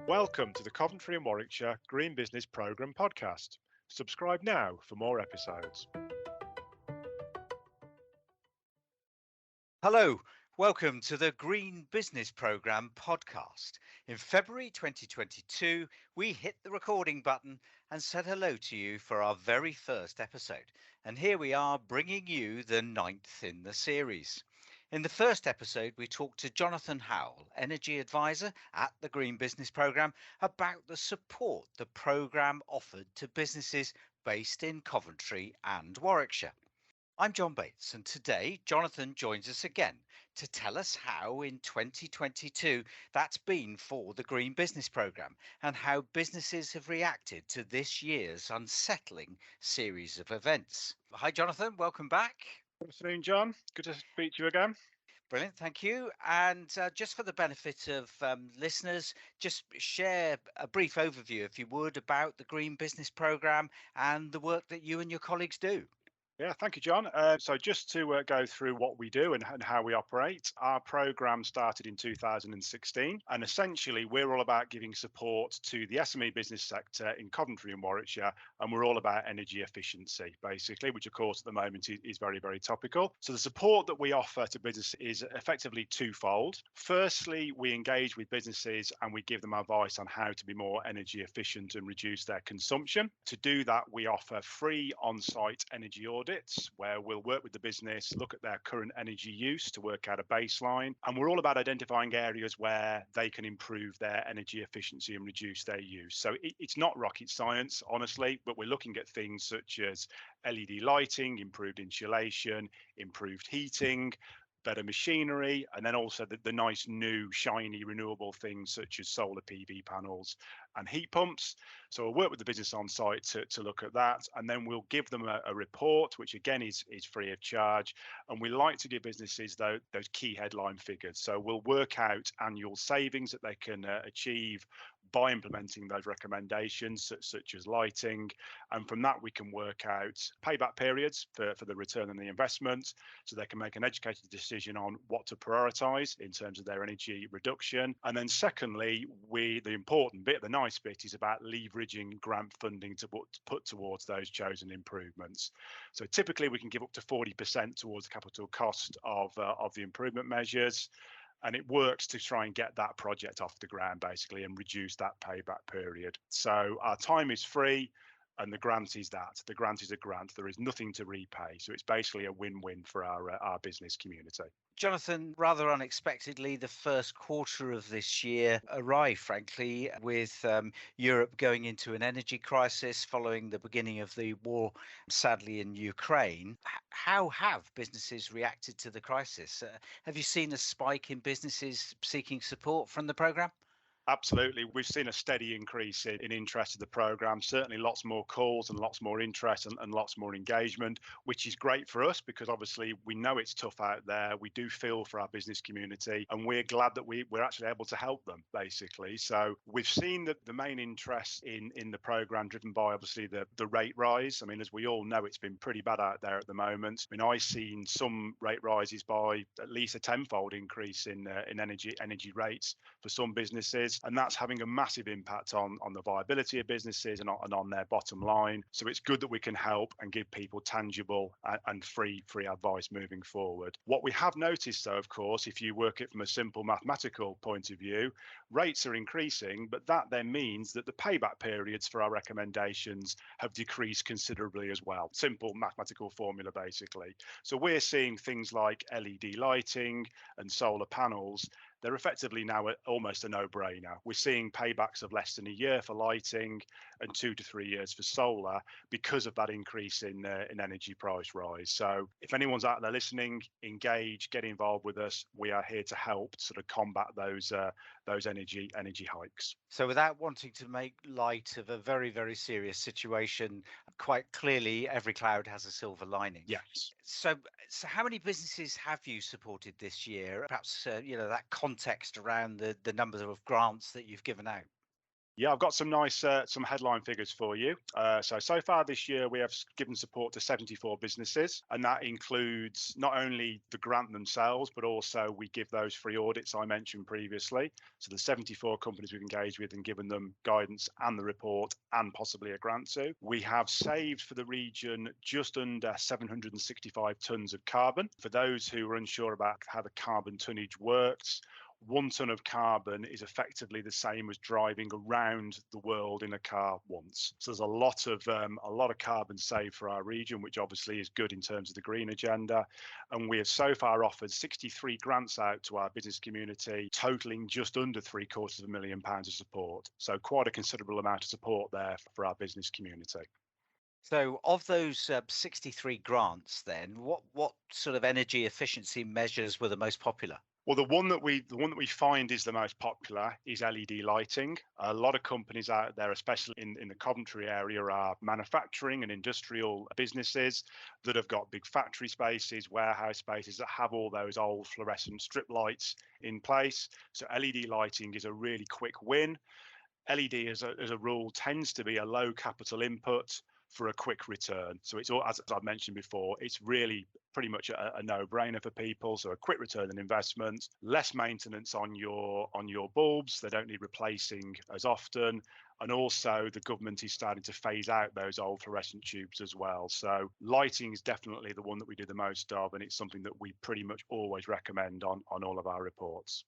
Welcome to the Coventry and Warwickshire Green Business Programme podcast. Subscribe now for more episodes. Hello, welcome to the Green Business Programme podcast. In February 2022, we hit the recording button and said hello to you for our very first episode. And here we are bringing you the 9th in the series. In the first episode, we talked to Jonathan Howl, Energy Advisor at the Green Business Programme, about the support the programme offered to businesses based in Coventry and Warwickshire. I'm John Bates, and today Jonathan joins us again to tell us how in 2022 that's been for the Green Business Programme and how businesses have reacted to this year's unsettling series of events. Hi, Jonathan. Welcome back. Good afternoon, John. Good to speak to you again. Brilliant, thank you. And just for the benefit of listeners, just share a brief overview, if you would, about the Green Business Programme and the work that you and your colleagues do. Yeah, thank you, John. So just to go through what we do and how we operate, our programme started in 2016, and essentially we're all about giving support to the SME business sector in Coventry and Warwickshire, and we're all about energy efficiency, basically, which of course at the moment is very, very topical. So the support that we offer to business is effectively twofold. Firstly, we engage with businesses and we give them advice on how to be more energy efficient and reduce their consumption. To do that, we offer free on-site energy audits where we'll work with the business, look at their current energy use to work out a baseline. And we're all about identifying areas where they can improve their energy efficiency and reduce their use. So it's not rocket science, honestly, but we're looking at things such as LED lighting, improved insulation, improved heating, better machinery, and then also the nice new shiny renewable things such as solar PV panels and heat pumps. So we'll work with the business on site to look at that, and then we'll give them a report, which again is free of charge. And we like to give businesses those key headline figures. So we'll work out annual savings that they can achieve by implementing those recommendations such as lighting, and from that we can work out payback periods for the return on the investment, so they can make an educated decision on what to prioritise in terms of their energy reduction. And then secondly, the important bit, the nice bit, is about leveraging grant funding to put towards those chosen improvements. So typically we can give up to 40% towards the capital cost of the improvement measures. And it works to try and get that project off the ground, basically, and reduce that payback period. So our time is free, and the grant is that. The grant is a grant. There is nothing to repay. So it's basically a win-win for our business community. Jonathan, rather unexpectedly, the first quarter of this year arrived, frankly, with Europe going into an energy crisis following the beginning of the war, sadly, in Ukraine. How have businesses reacted to the crisis? Have you seen a spike in businesses seeking support from the programme? Absolutely. We've seen a steady increase in interest in the programme, certainly lots more calls and lots more interest and lots more engagement, which is great for us because obviously we know it's tough out there. We do feel for our business community, and we're glad that we're actually able to help them, basically. So we've seen that the main interest in the programme driven by obviously the rate rise. I mean, as we all know, it's been pretty bad out there at the moment. I mean, I've seen some rate rises by at least a tenfold increase in energy rates for some businesses. And that's having a massive impact on the viability of businesses and on their bottom line. So it's good that we can help and give people tangible and free advice moving forward. What we have noticed, though, of course, if you work it from a simple mathematical point of view, rates are increasing, but that then means that the payback periods for our recommendations have decreased considerably as well. Simple mathematical formula, basically. So we're seeing things like LED lighting and solar panels. They're effectively now almost a no-brainer. We're seeing paybacks of less than a year for lighting and 2 to 3 years for solar because of that increase in energy price rise. So if anyone's out there listening, engage, get involved with us. We are here to help sort of combat those energy hikes. So without wanting to make light of a very, very serious situation, quite clearly every cloud has a silver lining. Yes. So how many businesses have you supported this year? Perhaps, that context around the numbers of grants that you've given out. Yeah, I've got some nice some headline figures for you. So far this year, we have given support to 74 businesses, and that includes not only the grant themselves, but also we give those free audits I mentioned previously. So the 74 companies we've engaged with and given them guidance and the report and possibly a grant to. We have saved for the region just under 765 tonnes of carbon. For those who are unsure about how the carbon tonnage works, 1 tonne of carbon is effectively the same as driving around the world in a car once. So there's a lot of carbon saved for our region, which obviously is good in terms of the green agenda. And we have so far offered 63 grants out to our business community, totaling just under £750,000 of support. So quite a considerable amount of support there for our business community. So, of those 63 grants, then, what sort of energy efficiency measures were the most popular? Well, the one that we find is the most popular is LED lighting. A lot of companies out there, especially in the Coventry area, are manufacturing and industrial businesses that have got big factory spaces, warehouse spaces that have all those old fluorescent strip lights in place. So LED lighting is a really quick win. LED as a rule tends to be a low capital input for a quick return. So it's all, as I've mentioned before, it's really pretty much a no-brainer for people. So a quick return on investment, less maintenance on your bulbs. They don't need replacing as often. And also the government is starting to phase out those old fluorescent tubes as well. So lighting is definitely the one that we do the most of, and it's something that we pretty much always recommend on all of our reports.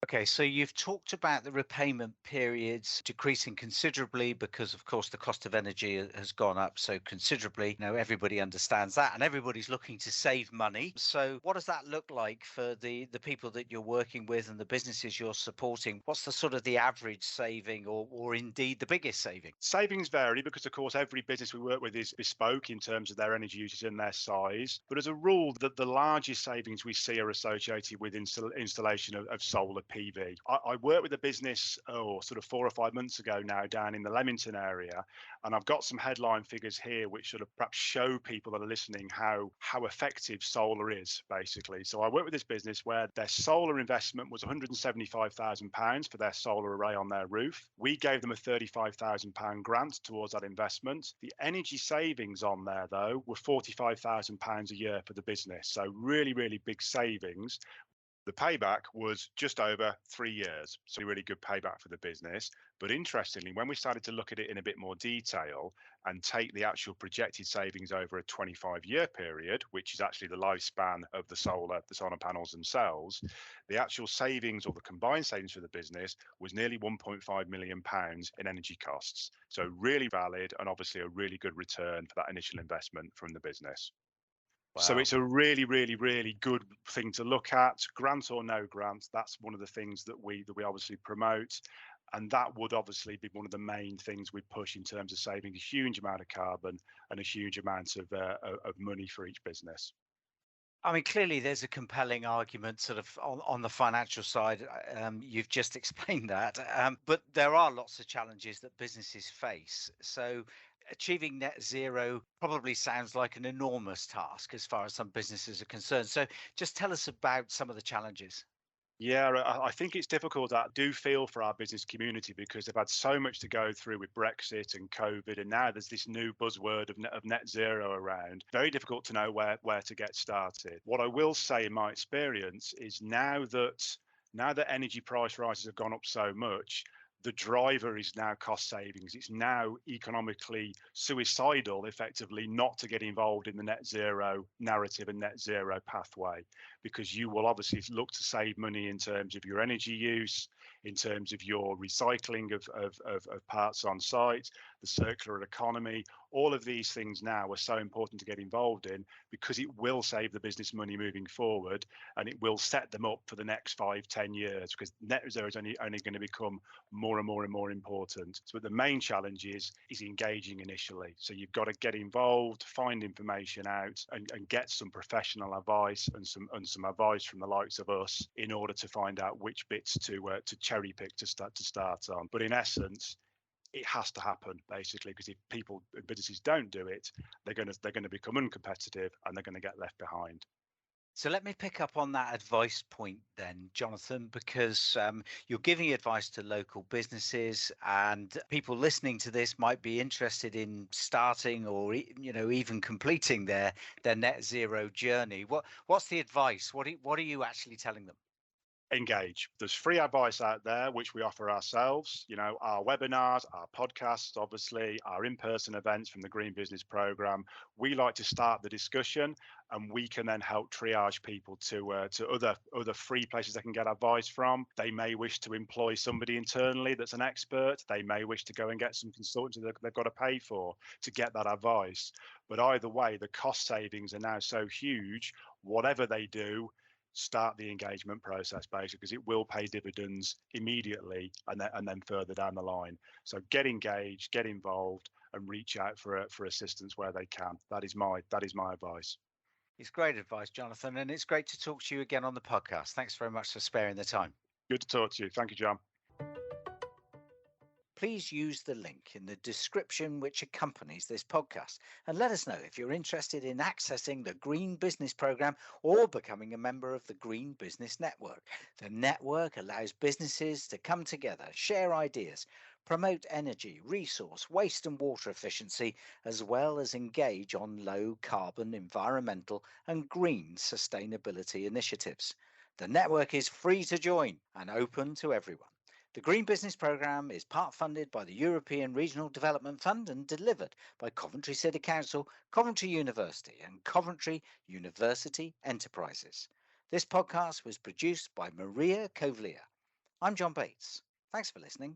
Okay, so you've talked about the repayment periods decreasing considerably because, of course, the cost of energy has gone up so considerably. Everybody understands that and everybody's looking to save money. So what does that look like for the people that you're working with and the businesses you're supporting? What's the sort of the average saving or indeed the biggest saving? Savings vary because, of course, every business we work with is bespoke in terms of their energy usage and their size. But as a rule, the largest savings we see are associated with installation of solar PV. I worked with a business sort of 4 or 5 months ago now down in the Leamington area, and I've got some headline figures here which sort of perhaps show people that are listening how effective solar is, basically. So I worked with this business where their solar investment was £175,000 for their solar array on their roof. We gave them a £35,000 grant towards that investment. The energy savings on there, though, were £45,000 a year for the business. So really, really big savings. The payback was just over 3 years, so really good payback for the business. But interestingly, when we started to look at it in a bit more detail and take the actual projected savings over a 25-year period, which is actually the lifespan of the solar panels themselves, the actual savings or the combined savings for the business was nearly £1.5 million in energy costs. So really valid and obviously a really good return for that initial investment from the business. So Wow. it's a really, really, really good thing to look at. Grant or no grant, that's one of the things that we obviously promote, and that would obviously be one of the main things we push in terms of saving a huge amount of carbon and a huge amount of money for each business. I mean, clearly there's a compelling argument sort of on the financial side. You've just explained that. But there are lots of challenges that businesses face. So achieving net zero probably sounds like an enormous task as far as some businesses are concerned. So just tell us about some of the challenges. Yeah, I think it's difficult. I do feel for our business community because they've had so much to go through with Brexit and COVID, and now there's this new buzzword of net zero around. Very difficult to know where to get started. What I will say in my experience is now that energy price rises have gone up so much, the driver is now cost savings. It's now economically suicidal, effectively, not to get involved in the net zero narrative and net zero pathway, because you will obviously look to save money in terms of your energy use, in terms of your recycling of parts on site, the circular economy. All of these things now are so important to get involved in because it will save the business money moving forward, and it will set them up for the next 5, 10 years, because net zero is only going to become more and more and more important. So the main challenge is engaging initially. So you've got to get involved, find information out, and get some professional advice and some advice from the likes of us in order to find out which bits to cherry pick to start on. But in essence, it has to happen, basically, because if businesses don't do it, they're going to become uncompetitive and they're going to get left behind. So let me pick up on that advice point then, Jonathan, because you're giving advice to local businesses, and people listening to this might be interested in starting or even completing their net zero journey. What's the advice? What are you actually telling them? Engage. There's free advice out there, which we offer ourselves. Our webinars, our podcasts, obviously, our in-person events from the Green Business Programme. We like to start the discussion, and we can then help triage people to other free places they can get advice from. They may wish to employ somebody internally that's an expert. They may wish to go and get some consultancy that they've got to pay for to get that advice. But either way, the cost savings are now so huge. Whatever they do, start the engagement process basically, because it will pay dividends immediately and then further down the line. So get engaged, get involved, and reach out for assistance where they can. That is my advice. It's great advice, Jonathan, and it's great to talk to you again on the podcast. Thanks very much for sparing the time. Good to talk to you. Thank you, John. Please use the link in the description which accompanies this podcast and let us know if you're interested in accessing the Green Business Programme or becoming a member of the Green Business Network. The network allows businesses to come together, share ideas, promote energy, resource, waste and water efficiency, as well as engage on low carbon, environmental and green sustainability initiatives. The network is free to join and open to everyone. The Green Business Programme is part funded by the European Regional Development Fund and delivered by Coventry City Council, Coventry University and Coventry University Enterprises. This podcast was produced by Maria Covlea. I'm John Bates. Thanks for listening.